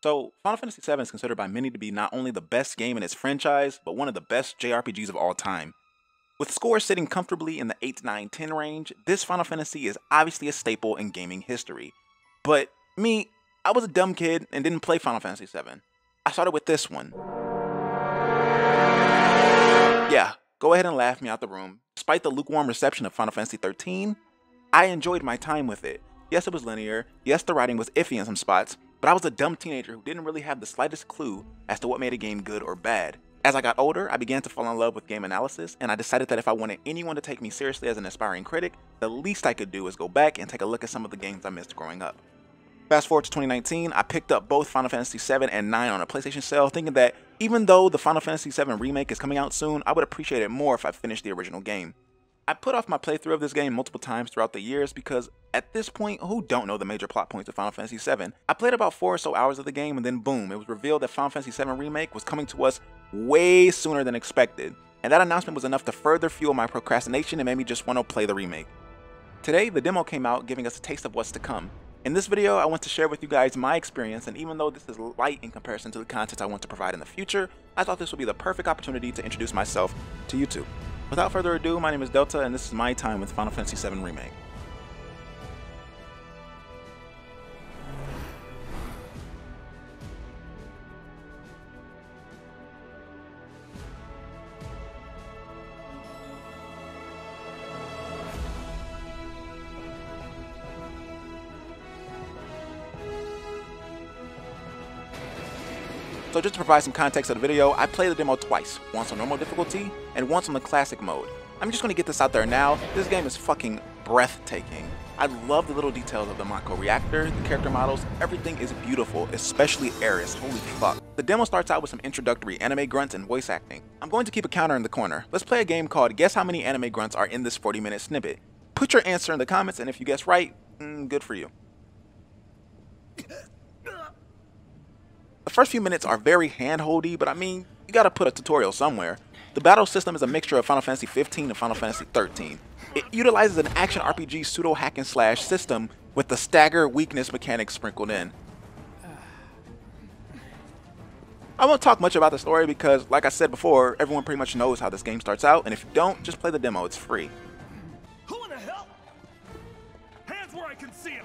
So, Final Fantasy VII is considered by many to be not only the best game in its franchise, but one of the best JRPGs of all time. With scores sitting comfortably in the 8, 9, 10 range, this Final Fantasy is obviously a staple in gaming history. But me, I was a dumb kid and didn't play Final Fantasy VII. I started with this one. Yeah, go ahead and laugh me out the room. Despite the lukewarm reception of Final Fantasy XIII, I enjoyed my time with it. Yes, it was linear, yes, the writing was iffy in some spots, but I was a dumb teenager who didn't really have the slightest clue as to what made a game good or bad. As I got older, I began to fall in love with game analysis, and I decided that if I wanted anyone to take me seriously as an aspiring critic, the least I could do is go back and take a look at some of the games I missed growing up. Fast forward to 2019, I picked up both Final Fantasy VII and 9 on a PlayStation sale, thinking that even though the Final Fantasy VII Remake is coming out soon, I would appreciate it more if I finished the original game. I put off my playthrough of this game multiple times throughout the years because, at this point, who don't know the major plot points of Final Fantasy VII? I played about 4 or so hours of the game and then boom, it was revealed that Final Fantasy VII Remake was coming to us way sooner than expected, and that announcement was enough to further fuel my procrastination and made me just want to play the remake. Today, the demo came out, giving us a taste of what's to come. In this video, I want to share with you guys my experience, and even though this is light in comparison to the content I want to provide in the future, I thought this would be the perfect opportunity to introduce myself to you two. Without further ado, my name is Delta, and this is my time with Final Fantasy VII Remake. So just to provide some context of the video, I played the demo twice, once on normal difficulty and once on the classic mode. I'm just going to get this out there now, this game is fucking breathtaking. I love the little details of the Mako reactor, the character models, everything is beautiful, especially Aeris, holy fuck. The demo starts out with some introductory anime grunts and voice acting. I'm going to keep a counter in the corner. Let's play a game called Guess How Many Anime Grunts Are in This 40-Minute Snippet. Put your answer in the comments, and if you guess right, good for you. The first few minutes are very hand-holdy, but I mean, you gotta put a tutorial somewhere. The battle system is a mixture of Final Fantasy 15 and Final Fantasy 13. It utilizes an action RPG pseudo hack and slash system with the stagger weakness mechanics sprinkled in. I won't talk much about the story because, like I said before, everyone pretty much knows how this game starts out, and if you don't, just play the demo, it's free. Who in the hell? Hands where I can see them.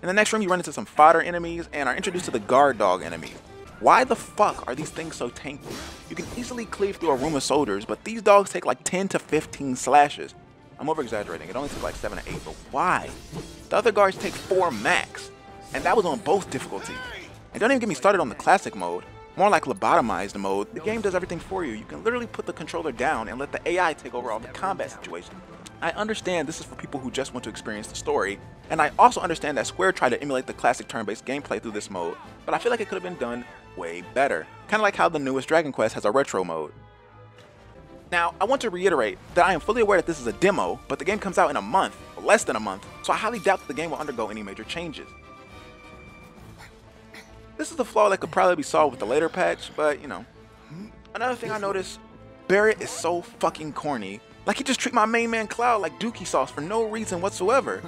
In the next room, you run into some fodder enemies and are introduced to the guard dog enemy. Why the fuck are these things so tanky? You can easily cleave through a room of soldiers, but these dogs take like 10 to 15 slashes. I'm over exaggerating, it only took like 7 to 8, but why? The other guards take 4 max, and that was on both difficulty. And don't even get me started on the classic mode, more like lobotomized mode. The game does everything for you. You can literally put the controller down and let the AI take over all the combat situations. I understand this is for people who just want to experience the story, and I also understand that Square tried to emulate the classic turn-based gameplay through this mode, but I feel like it could have been done way better. Kinda like how the newest Dragon Quest has a retro mode. Now, I want to reiterate that I am fully aware that this is a demo, but the game comes out in a month, or less than a month, so I highly doubt that the game will undergo any major changes. This is a flaw that could probably be solved with a later patch, but you know. Another thing I noticed, Barret is so fucking corny. Like he just treat my main man Cloud like dookie sauce for no reason whatsoever.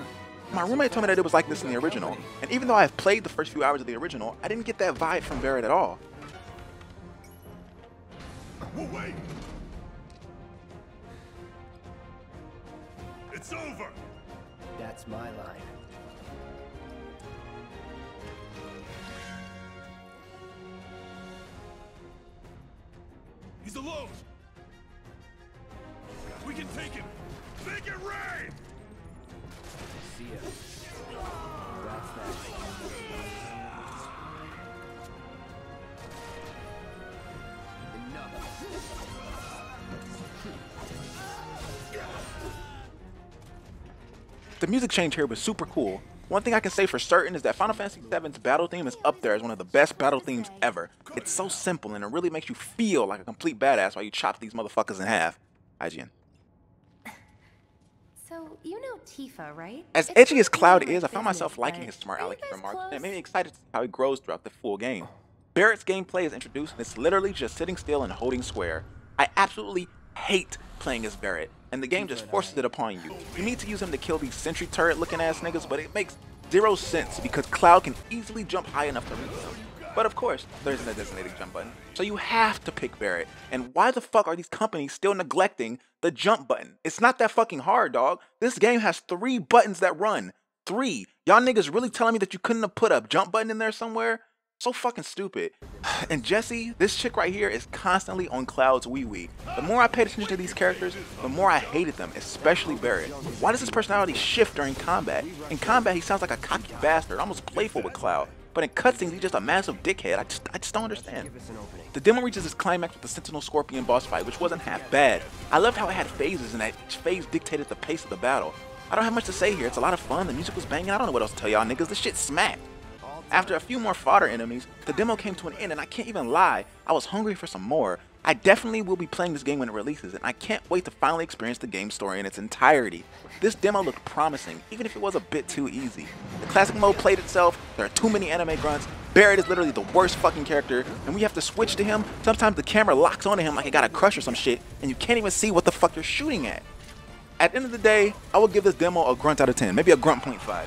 My roommate told me that it was like this in the original, and even though I have played the first few hours of the original, I didn't get that vibe from Barret at all. Wait. It's over. That's my line. He's alone. We can take him. Make it rain. See ya. That's that. Enough. The music change here was super cool. One thing I can say for certain is that Final Fantasy VII's battle theme is up there as one of the best battle themes ever. It's so simple and it really makes you feel like a complete badass while you chop these motherfuckers in half. IGN. So, you know Tifa, right? As edgy as Cloud is, I found myself liking his smart alecky remarks, and it made me excited to see how he grows throughout the full game. Barret's gameplay is introduced, and it's literally just sitting still and holding square. I absolutely hate playing as Barret, and the game just forces it upon you. You need to use him to kill these sentry turret looking ass niggas, but it makes zero sense because Cloud can easily jump high enough to reach them. But of course, there isn't a designated jump button, so you have to pick Barret. And why the fuck are these companies still neglecting the jump button? It's not that fucking hard, dog. This game has 3 buttons that run. 3. Y'all niggas really telling me that you couldn't have put a jump button in there somewhere? So fucking stupid. And Jessie, this chick right here, is constantly on Cloud's wee-wee. The more I paid attention to these characters, the more I hated them, especially Barret. Why does his personality shift during combat? In combat, he sounds like a cocky bastard, almost playful with Cloud. But in cutscenes, he's just a massive dickhead. I just don't understand. The demo reaches its climax with the Sentinel Scorpion boss fight, which wasn't half bad. I loved how it had phases and that each phase dictated the pace of the battle. I don't have much to say here. It's a lot of fun. The music was banging. I don't know what else to tell y'all niggas. This shit smacked. After a few more fodder enemies, the demo came to an end, and I can't even lie, I was hungry for some more. I definitely will be playing this game when it releases, and I can't wait to finally experience the game's story in its entirety. This demo looked promising, even if it was a bit too easy. The classic mode played itself, there are too many anime grunts, Barret is literally the worst fucking character, and we have to switch to him. Sometimes the camera locks onto him like it got a crush or some shit, and you can't even see what the fuck you're shooting at. At the end of the day, I will give this demo a grunt out of 10, maybe a grunt 0.5.